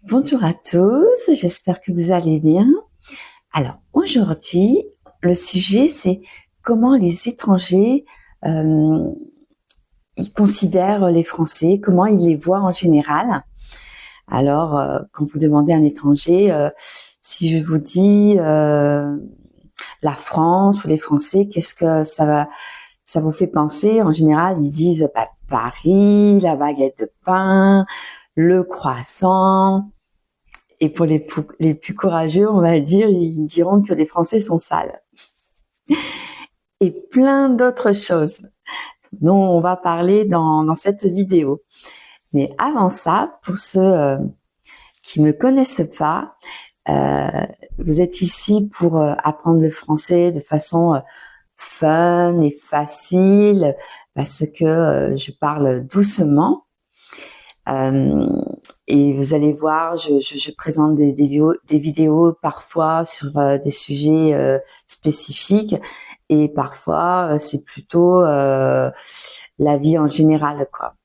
Bonjour à tous, j'espère que vous allez bien. Alors aujourd'hui, le sujet c'est comment les étrangers ils considèrent les Français, comment ils les voient en général. Alors quand vous demandez à un étranger, si je vous dis la France ou les Français, qu'est-ce que ça vous fait penser? En général, ils disent Paris, la baguette de pain, le croissant. Et pour les plus courageux, on va dire, ils diront que les Français sont sales. Et plein d'autres choses dont on va parler dans cette vidéo. Mais avant ça, pour ceux qui me connaissent pas, vous êtes ici pour apprendre le français de façon fun et facile, parce que je parle doucement. Et vous allez voir, je présente des vidéos parfois sur des sujets spécifiques, et parfois c'est plutôt la vie en général, quoi.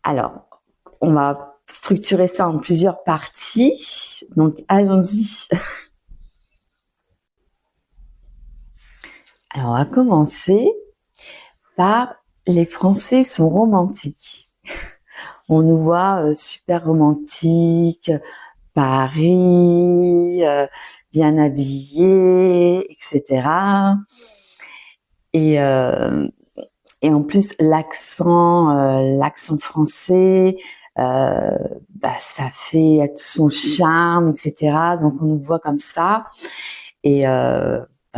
Alors, on va structurer ça en plusieurs parties, donc allons-y. Alors, on va commencer par les Français sont romantiques. On nous voit super romantiques, Paris, bien habillés, etc. Et en plus l'accent français, ça fait tout son charme, etc. Donc on nous voit comme ça. Et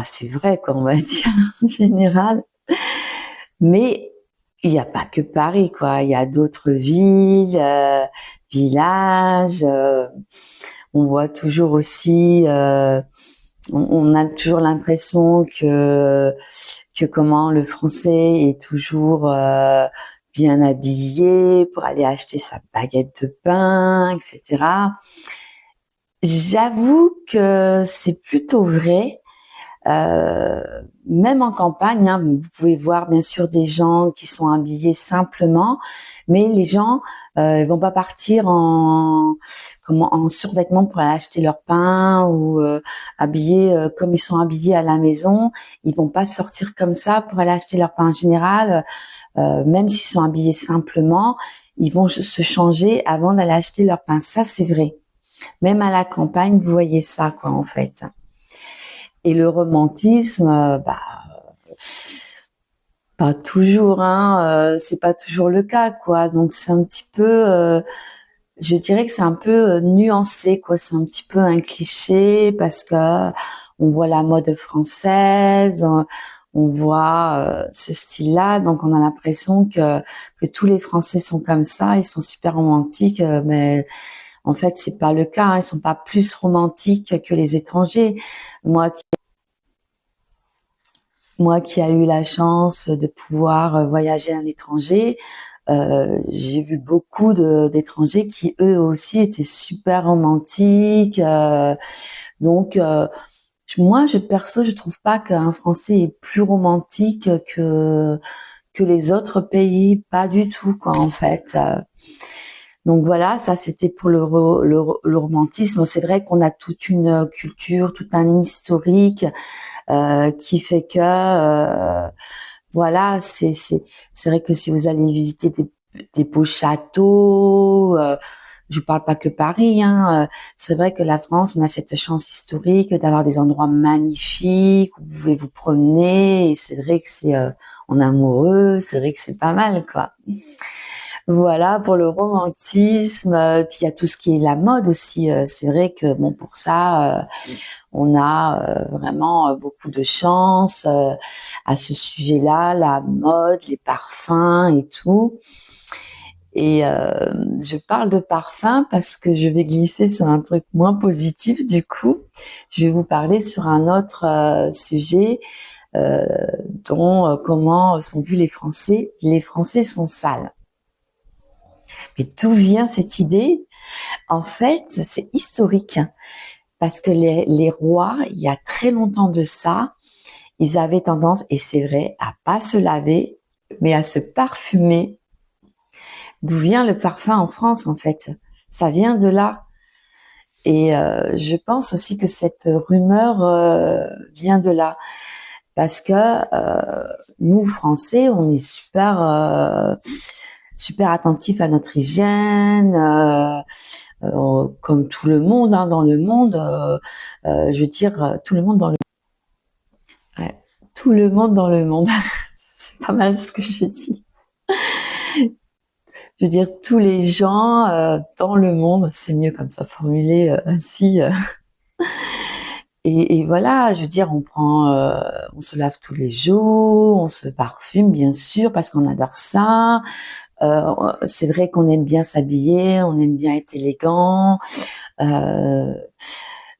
c'est vrai, quoi, on va dire en général. Mais il n'y a pas que Paris, quoi. Il y a d'autres villes, villages. On voit toujours aussi, on a toujours l'impression que comment le Français est toujours bien habillé pour aller acheter sa baguette de pain, etc. J'avoue que c'est plutôt vrai. Même en campagne, hein, vous pouvez voir bien sûr des gens qui sont habillés simplement, mais les gens vont pas partir en survêtement pour aller acheter leur pain ou habillés comme ils sont habillés à la maison. Ils vont pas sortir comme ça pour aller acheter leur pain. En général, même s'ils sont habillés simplement, ils vont se changer avant d'aller acheter leur pain. Ça, c'est vrai. Même à la campagne, vous voyez ça, quoi, en fait. Et le romantisme, pas toujours, hein. C'est pas toujours le cas, quoi. Donc c'est un petit peu, je dirais que c'est un peu nuancé, quoi. C'est un petit peu un cliché parce que on voit la mode française, on voit ce style-là, donc on a l'impression que tous les Français sont comme ça, ils sont super romantiques, mais en fait c'est pas le cas, hein. Ils sont pas plus romantiques que les étrangers. Moi qui a eu la chance de pouvoir voyager à l'étranger, j'ai vu beaucoup d'étrangers qui eux aussi étaient super romantiques. Donc moi, je trouve pas qu'un Français est plus romantique que les autres pays, pas du tout, quoi, en fait. Donc voilà, ça c'était pour le romantisme. C'est vrai qu'on a toute une culture, tout un historique qui fait que voilà, c'est vrai que si vous allez visiter des beaux châteaux, je parle pas que Paris, hein, c'est vrai que la France, on a cette chance historique d'avoir des endroits magnifiques où vous pouvez vous promener, et c'est vrai que c'est en amoureux, c'est vrai que c'est pas mal, quoi. Voilà pour le romantisme, puis il y a tout ce qui est la mode aussi. C'est vrai que bon, pour ça, on a vraiment beaucoup de chance à ce sujet-là, la mode, les parfums et tout. Et je parle de parfum parce que je vais glisser sur un truc moins positif du coup. Je vais vous parler sur un autre sujet dont comment sont vus les Français. Les Français sont sales. Mais d'où vient cette idée? En fait, c'est historique parce que les rois, il y a très longtemps de ça, ils avaient tendance, et c'est vrai, à pas se laver, mais à se parfumer. D'où vient le parfum en France, en fait? Ça vient de là. Et je pense aussi que cette rumeur vient de là. Parce que nous, Français, on est super attentifs à notre hygiène, comme tout le monde hein, dans le monde. Je veux dire, tout le monde dans le ouais, tout le monde dans le monde. C'est pas mal ce que je dis. Je veux dire, tous les gens dans le monde, c'est mieux comme ça formulé ainsi. Et voilà, je veux dire, on se lave tous les jours, on se parfume bien sûr parce qu'on adore ça. C'est vrai qu'on aime bien s'habiller, on aime bien être élégant. Euh,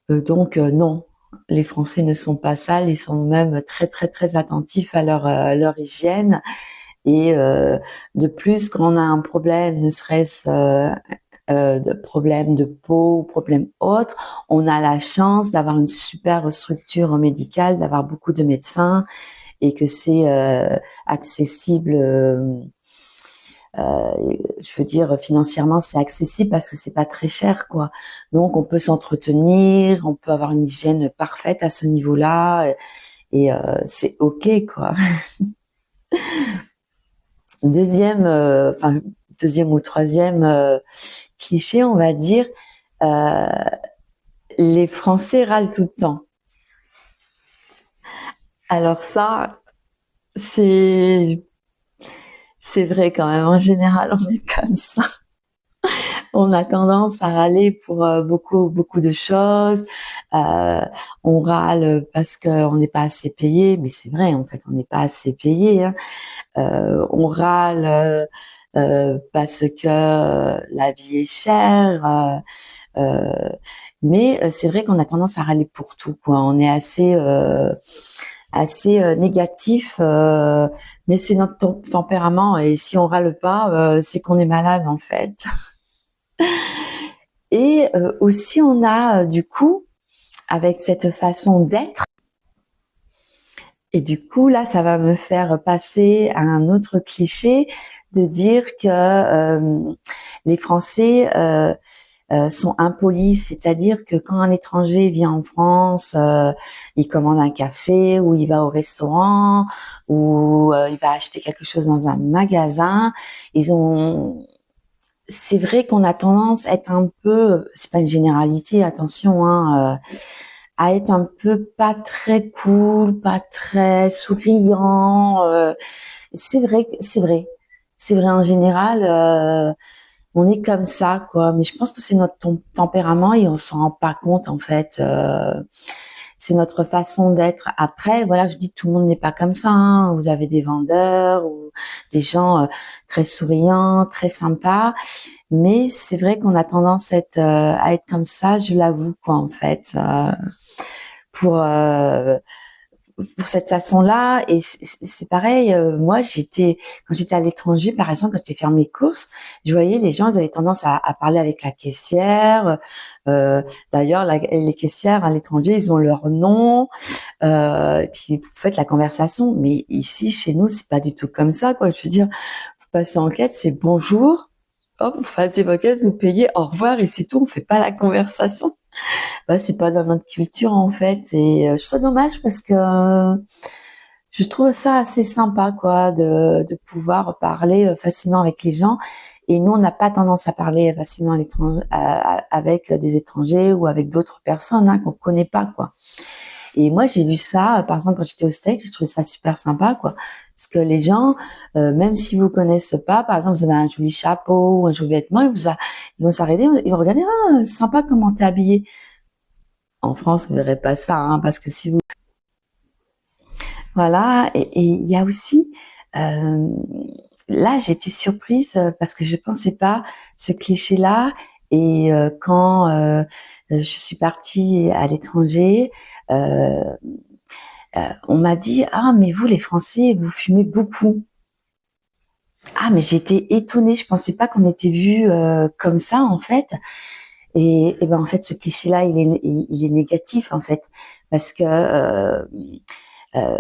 donc non, les Français ne sont pas sales, ils sont même très très très attentifs à leur hygiène. Et de plus, quand on a un problème, ne serait-ce de problème de peau ou problème autre, on a la chance d'avoir une super structure médicale, d'avoir beaucoup de médecins et que c'est accessible. Je veux dire financièrement c'est accessible parce que c'est pas très cher quoi. Donc on peut s'entretenir, on peut avoir une hygiène parfaite à ce niveau-là et c'est ok quoi. Deuxième ou troisième cliché, on va dire, euh, les Français râlent tout le temps. Alors ça, c'est c'est vrai quand même. En général, on est comme ça. On a tendance à râler pour beaucoup de choses. Euh, on râle parce qu'on n'est pas assez payé, mais c'est vrai en fait, on n'est pas assez payé. Hein. On râle parce que la vie est chère. Mais c'est vrai qu'on a tendance à râler pour tout, quoi. On est assez négatif, mais c'est notre tempérament. Et si on râle pas, c'est qu'on est malade en fait. Et aussi, on a du coup, avec cette façon d'être, et du coup, là, ça va me faire passer à un autre cliché de dire que les Français sont impolis, c'est-à-dire que quand un étranger vient en France, il commande un café ou il va au restaurant ou il va acheter quelque chose dans un magasin, c'est vrai qu'on a tendance à être un peu, c'est pas une généralité, attention, hein, à être un peu pas très cool, pas très souriant. C'est vrai en général. On est comme ça, quoi. Mais je pense que c'est notre tempérament et on s'en rend pas compte en fait. C'est notre façon d'être. Après, voilà, je dis tout le monde n'est pas comme ça. Hein. Vous avez des vendeurs ou des gens très souriants, très sympas. Mais c'est vrai qu'on a tendance à être comme ça. Je l'avoue, quoi, en fait. Pour pour cette façon-là. Et c'est pareil. Moi, quand j'étais à l'étranger, par exemple, quand j'étais faire mes courses, je voyais les gens, ils avaient tendance à parler avec la caissière. D'ailleurs, les caissières à l'étranger, ils ont leur nom. Et puis vous faites la conversation. Mais ici, chez nous, c'est pas du tout comme ça, quoi. Je veux dire, vous passez en quête, c'est bonjour. Hop, vous passez vos quêtes, vous payez, au revoir et c'est tout. On fait pas la conversation. Bah, c'est pas dans notre culture en fait et je trouve ça dommage parce que je trouve ça assez sympa quoi de pouvoir parler facilement avec les gens et nous on n'a pas tendance à parler facilement avec des étrangers ou avec d'autres personnes hein, qu'on connaît pas quoi. Et moi j'ai vu ça par exemple quand j'étais au States, je trouvais ça super sympa quoi parce que les gens même s'ils vous connaissent pas, par exemple vous avez un joli chapeau ou un joli vêtement, ils vont s'arrêter, ils vont regarder ah sympa comment t'es habillé. En France, vous verrez pas ça, hein, parce que si vous, voilà, et il y a aussi, euh, là, j'étais surprise parce que je pensais pas ce cliché-là. Et quand je suis partie à l'étranger, euh, on m'a dit ah mais vous les Français, vous fumez beaucoup. Ah mais j'étais étonnée, je pensais pas qu'on était vus comme ça en fait. Et ben en fait ce cliché-là il est négatif en fait parce que il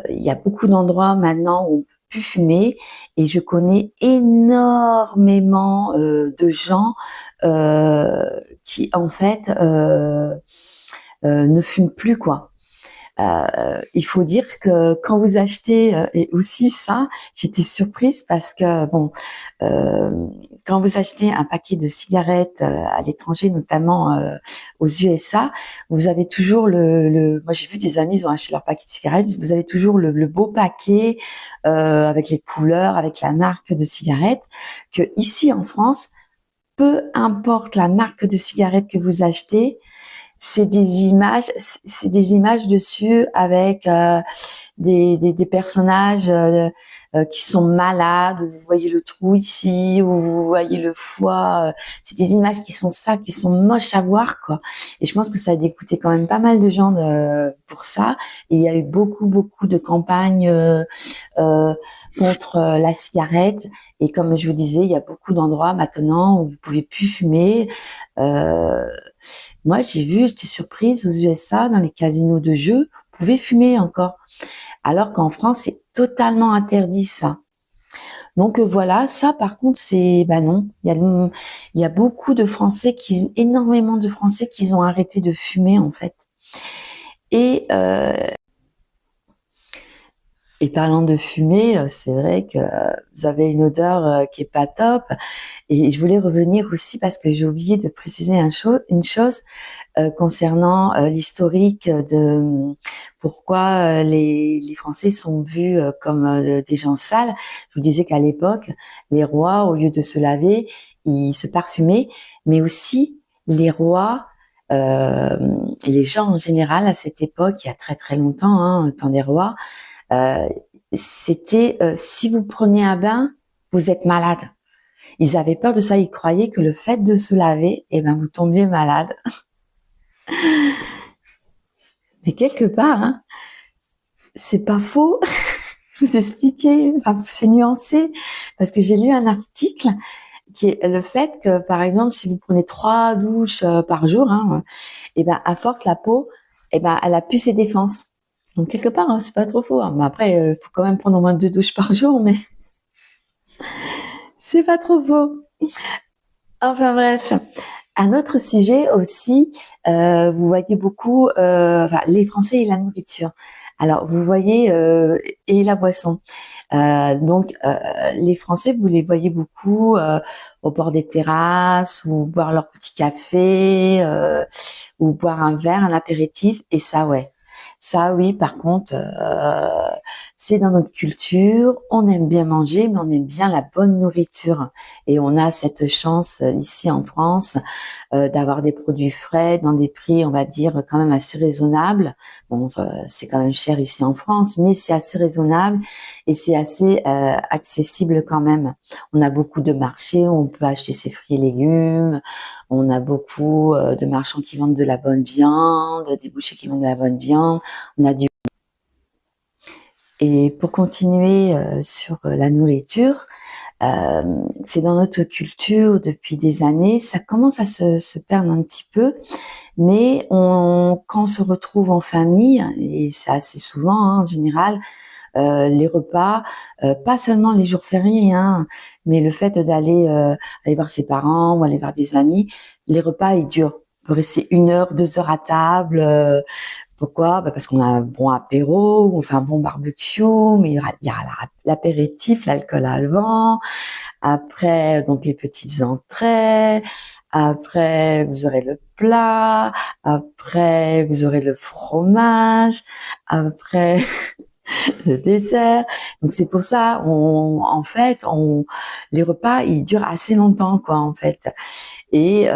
y a beaucoup d'endroits maintenant où plus fumer, et je connais énormément de gens qui en fait ne fument plus, quoi. Il faut dire que quand vous achetez, et aussi ça, j'étais surprise parce que bon, quand vous achetez un paquet de cigarettes à l'étranger, notamment aux USA, vous avez toujours moi j'ai vu des amis, ils ont acheté leur paquet de cigarettes, vous avez toujours le beau paquet avec les couleurs, avec la marque de cigarette. Que ici en France, peu importe la marque de cigarette que vous achetez, c'est des images dessus avec des personnages qui sont malades, où vous voyez le trou ici, où vous voyez le foie. C'est des images qui sont sales, qui sont moches à voir, quoi. Et je pense que ça a dégoûté quand même pas mal de gens pour ça. Et il y a eu beaucoup de campagnes contre la cigarette. Et comme je vous disais, il y a beaucoup d'endroits maintenant où vous pouvez plus fumer. Moi, j'étais surprise aux USA, dans les casinos de jeux, vous pouvez fumer encore. Alors qu'en France, c'est totalement interdit, ça. Donc voilà, ça par contre, non. Il y a beaucoup de Français énormément de Français qui ont arrêté de fumer, en fait. Et parlant de fumée, c'est vrai que vous avez une odeur qui est pas top. Et je voulais revenir aussi parce que j'ai oublié de préciser une chose concernant l'historique de pourquoi les Français sont vus comme des gens sales. Je vous disais qu'à l'époque, les rois, au lieu de se laver, ils se parfumaient, mais aussi les rois et les gens en général à cette époque, il y a très longtemps, hein, le temps des rois, c'était si vous prenez un bain, vous êtes malade. Ils avaient peur de ça, ils croyaient que le fait de se laver, vous tombiez malade. Mais quelque part, hein, c'est pas faux. Je vous expliquer, c'est nuancé, parce que j'ai lu un article qui est le fait que, par exemple, si vous prenez 3 douches par jour, hein, à force la peau, elle a plus ses défenses. Donc quelque part, hein, c'est pas trop faux. Hein. Mais après, faut quand même prendre au moins 2 douches par jour, mais c'est pas trop faux. Enfin bref. Un autre sujet aussi, vous voyez beaucoup les Français et la nourriture. Alors vous voyez et la boisson. Donc les Français, vous les voyez beaucoup au bord des terrasses ou boire leur petit café ou boire un verre, un apéritif. Et ça, ouais. Ça, oui, par contre, c'est dans notre culture. On aime bien manger, mais on aime bien la bonne nourriture. Et on a cette chance ici en France d'avoir des produits frais dans des prix, on va dire, quand même assez raisonnables. Bon, c'est quand même cher ici en France, mais c'est assez raisonnable et c'est assez accessible quand même. On a beaucoup de marchés où on peut acheter ses fruits et légumes. On a beaucoup de marchands qui vendent de la bonne viande, des bouchers qui vendent de la bonne viande. On a Et pour continuer sur la nourriture, c'est dans notre culture depuis des années. Ça commence à se perdre un petit peu, mais quand on se retrouve en famille, et c'est assez souvent hein, en général, les repas, pas seulement les jours fériés, hein, mais le fait d'aller aller voir ses parents ou aller voir des amis, les repas ils durent. On peut rester 1 heure, 2 heures à table. Pourquoi? Parce qu'on a un bon apéro, on fait un bon barbecue, mais il y a l'apéritif, l'alcool avant. Après, donc les petites entrées. Après, vous aurez le plat. Après, vous aurez le fromage. Après, le dessert. Donc c'est pour ça, en fait, les repas, ils durent assez longtemps, quoi, en fait. Et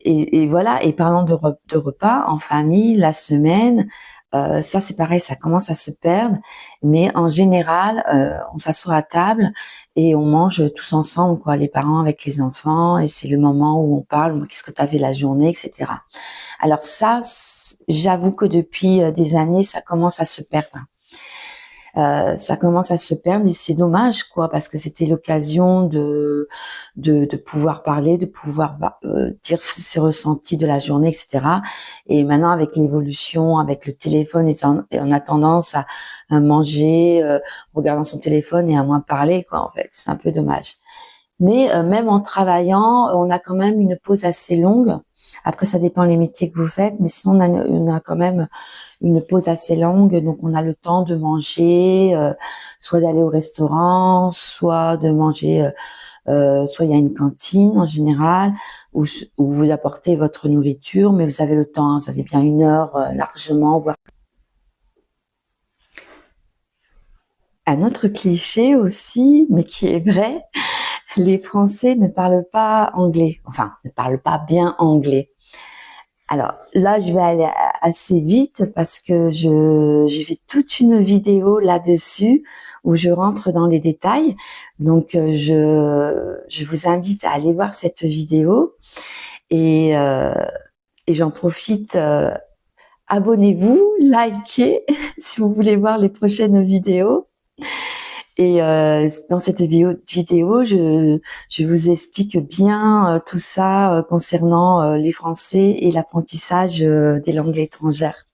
et voilà. Et parlant de repas en famille, la semaine, ça c'est pareil, ça commence à se perdre. Mais en général, on s'assoit à table et on mange tous ensemble, quoi, les parents avec les enfants. Et c'est le moment où on parle, qu'est-ce que tu as fait la journée, etc. Alors ça, j'avoue que depuis des années, ça commence à se perdre. ça commence à se perdre et c'est dommage, quoi, parce que c'était l'occasion de pouvoir parler, de pouvoir dire ses ressentis de la journée, etc. Et maintenant, avec l'évolution, avec le téléphone, et on a tendance à manger, regardant son téléphone et à moins parler, quoi, en fait. C'est un peu dommage. Mais même en travaillant, on a quand même une pause assez longue. Après, ça dépend les métiers que vous faites, mais sinon on a quand même une pause assez longue, donc on a le temps de manger, soit d'aller au restaurant, soit de manger, soit il y a une cantine en général où vous apportez votre nourriture, mais vous avez le temps, vous avez bien 1 heure largement, voire. Un autre cliché aussi, mais qui est vrai, les Français ne parlent pas anglais, enfin ne parlent pas bien anglais. Alors là, je vais aller assez vite parce que j'ai fait toute une vidéo là-dessus où je rentre dans les détails. Donc je vous invite à aller voir cette vidéo et, euh, et j'en profite. Abonnez-vous, likez si vous voulez voir les prochaines vidéos. Et dans cette vidéo, je vous explique bien tout ça concernant les Français et l'apprentissage des langues étrangères.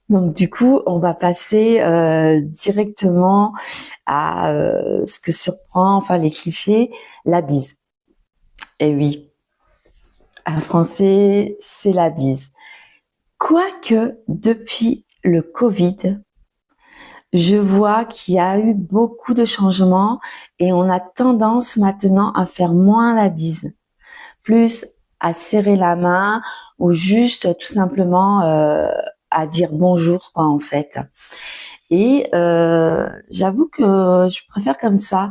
Donc du coup, on va passer directement à ce que surprend, enfin les clichés, la bise. Et oui, un Français, c'est la bise. Quoique depuis le Covid, je vois qu'il y a eu beaucoup de changements et on a tendance maintenant à faire moins la bise, plus à serrer la main ou juste tout simplement à dire bonjour, quoi, en fait. Et j'avoue que je préfère comme ça.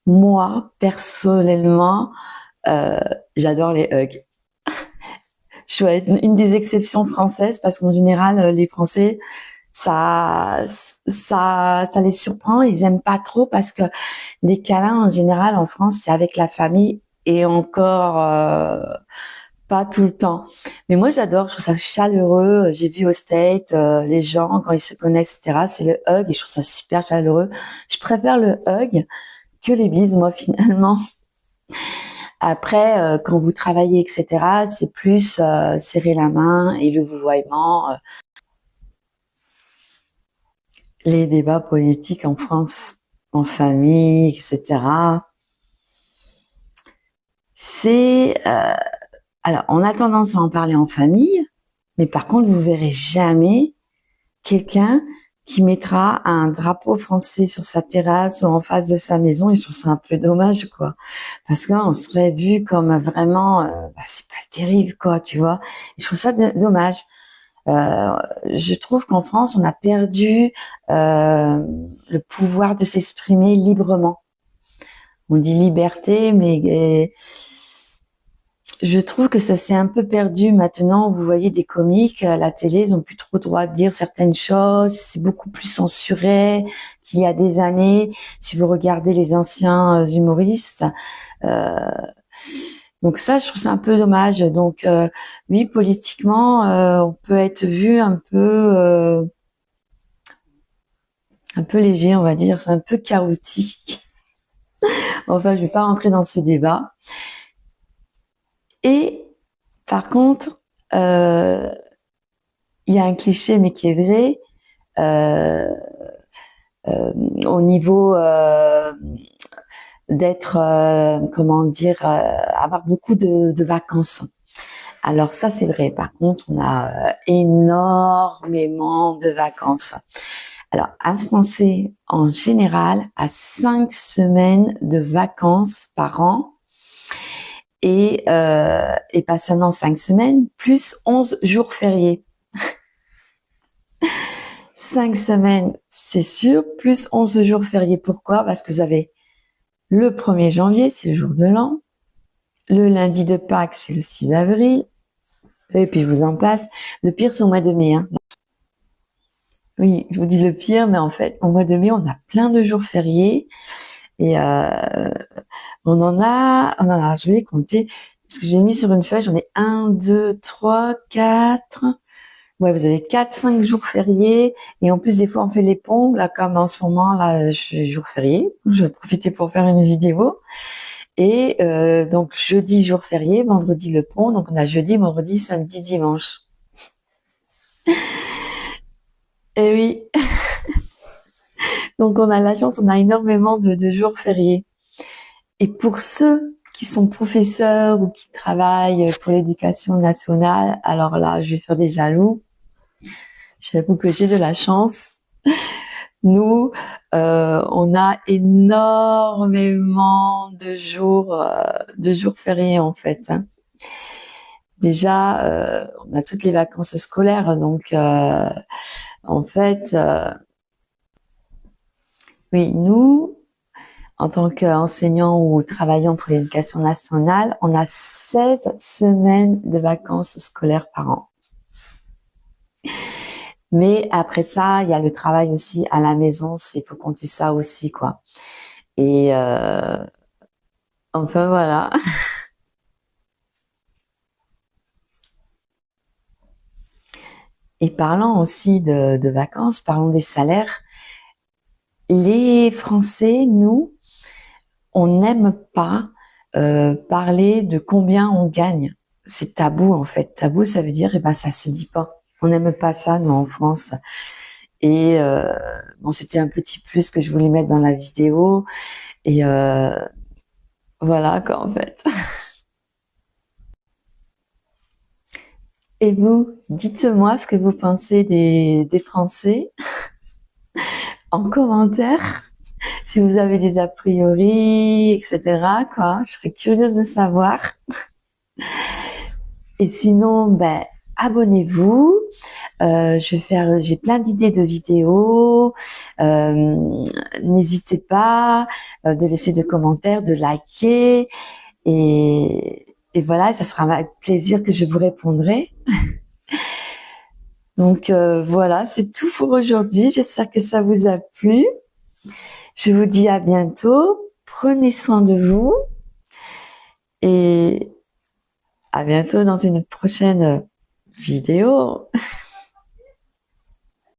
Moi, personnellement, euh, j'adore les hugs. Je suis une des exceptions françaises parce qu'en général, les Français, ça les surprend. Ils aiment pas trop parce que les câlins, en général, en France, c'est avec la famille et encore pas tout le temps. Mais moi, j'adore. Je trouve ça chaleureux. J'ai vu au States, les gens, quand ils se connaissent, etc., c'est le hug et je trouve ça super chaleureux. Je préfère le hug que les bises, moi, finalement. Après, quand vous travaillez, etc., c'est plus serrer la main et le vouvoiement. Les débats politiques en France, en famille, etc. C'est alors on a tendance à en parler en famille, mais par contre vous verrez jamais quelqu'un qui mettra un drapeau français sur sa terrasse ou en face de sa maison. Et je trouve ça un peu dommage, quoi, parce que là, on serait vu comme vraiment, c'est pas terrible, quoi, tu vois. Et je trouve ça dommage. Je trouve qu'en France, on a perdu le pouvoir de s'exprimer librement. On dit liberté, mais je trouve que ça s'est un peu perdu maintenant. Vous voyez des comiques à la télé, ils ont plus trop le droit de dire certaines choses. C'est beaucoup plus censuré qu'il y a des années. Si vous regardez les anciens humoristes, euh, donc ça, je trouve ça un peu dommage. Donc oui, politiquement, on peut être vu un peu léger, on va dire. C'est un peu chaotique. Enfin, je vais pas rentrer dans ce débat. Et par contre, il y a un cliché, mais qui est vrai, euh, au niveau d'être, comment dire, avoir beaucoup de vacances. Alors ça, c'est vrai. Par contre, on a énormément de vacances. Alors, un Français, en général, a 5 semaines de vacances par an. Et pas seulement 5 semaines, plus 11 jours fériés. 5 semaines, c'est sûr, plus 11 jours fériés. Pourquoi? Parce que vous avez le 1er janvier, c'est le jour de l'an. Le lundi de Pâques, c'est le 6 avril. Et puis, je vous en passe. Le pire, c'est au mois de mai. Hein. Oui, je vous dis le pire, mais en fait, au mois de mai, on a plein de jours fériés. Et je vais les compter. Parce que j'ai mis sur une feuille, j'en ai 1, 2, 3, 4, Ouais, vous avez 4-5 jours fériés et en plus des fois on fait les ponts. Là, comme en ce moment, là, je suis jour férié. Je vais profiter pour faire une vidéo. Et donc jeudi jour férié, vendredi le pont. Donc on a jeudi, vendredi, samedi, dimanche. Et oui, donc on a la chance, on a énormément de jours fériés. Et pour ceux qui sont professeurs ou qui travaillent pour l'éducation nationale, alors là, je vais faire des jaloux. J'avoue que j'ai de la chance. Nous, on a énormément de jours fériés en fait, hein. Déjà, on a toutes les vacances scolaires, donc en fait, oui, nous, en tant qu'enseignants ou travaillant pour l'éducation nationale, on a 16 semaines de vacances scolaires par an. Mais après ça, il y a le travail aussi à la maison, il faut compter ça aussi, quoi. Et enfin voilà. Et parlant aussi de vacances, parlons des salaires. Les Français, nous, on n'aime pas parler de combien on gagne. C'est tabou en fait. Tabou, ça veut dire, eh ben, ça se dit pas. On n'aime pas ça, nous, en France. Et bon, c'était un petit plus que je voulais mettre dans la vidéo. Et voilà, quoi, en fait. Et vous, dites-moi ce que vous pensez des Français en commentaire. Si vous avez des a priori, etc., quoi. Je serais curieuse de savoir. Et sinon, ben, abonnez-vous. J'ai plein d'idées de vidéos. N'hésitez pas de laisser des commentaires, de liker. Et voilà, ça sera avec plaisir que je vous répondrai. Donc voilà, c'est tout pour aujourd'hui. J'espère que ça vous a plu. Je vous dis à bientôt. Prenez soin de vous. Et à bientôt dans une prochaine vidéo.